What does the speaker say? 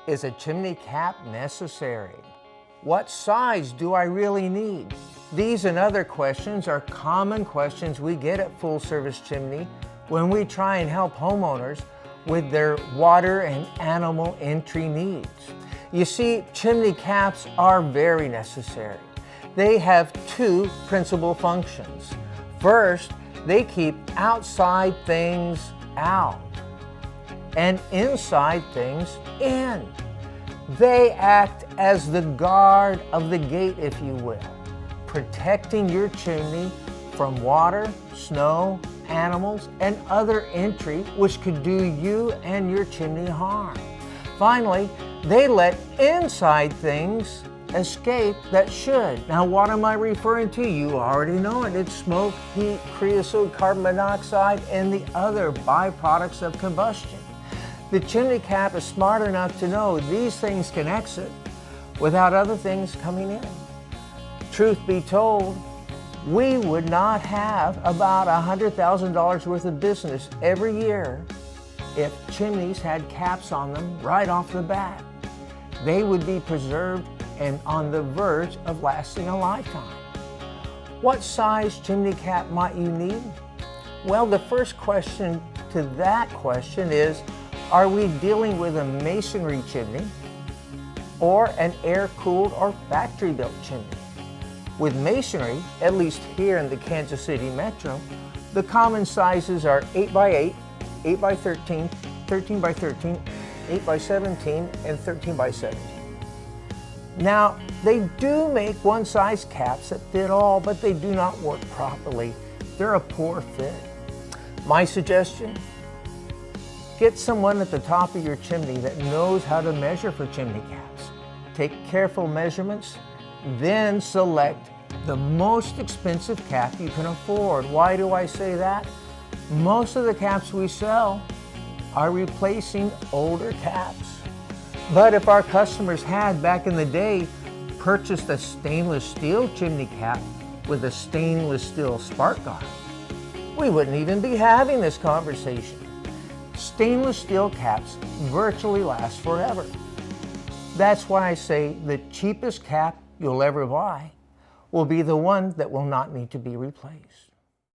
Is a chimney cap necessary? What size do I really need? These and other questions are common questions we get at Full Service Chimney when we try and help homeowners with their water and animal entry needs. You see, chimney caps are very necessary. They have two principal functions. First, they keep outside things out and inside things in. They act as the guard of the gate, if you will, protecting your chimney from water, snow, animals, and other entry which could do you and your chimney harm. Finally, they let inside things escape that should. Now, what am I referring to? You already know it. It's smoke, heat, creosote, carbon monoxide, and the other byproducts of combustion. The chimney cap is smart enough to know these things can exit without other things coming in. Truth be told, we would not have about $100,000 worth of business every year if chimneys had caps on them right off the bat. They would be preserved and on the verge of lasting a lifetime. What size chimney cap might you need? Well, the first question to that question is, are we dealing with a masonry chimney or an air-cooled or factory-built chimney? With masonry, at least here in the Kansas City metro, the common sizes are 8x8, 8x13, 13x13, 8x17, and 13x17. Now, they do make one-size caps that fit all, but they do not work properly. They're a poor fit. My suggestion? Get someone at the top of your chimney that knows how to measure for chimney caps. Take careful measurements, then select the most expensive cap you can afford. Why do I say that? Most of the caps we sell are replacing older caps. But if our customers had, back in the day, purchased a stainless steel chimney cap with a stainless steel spark guard, we wouldn't even be having this conversation. Stainless steel caps virtually last forever. That's why I say the cheapest cap you'll ever buy will be the one that will not need to be replaced.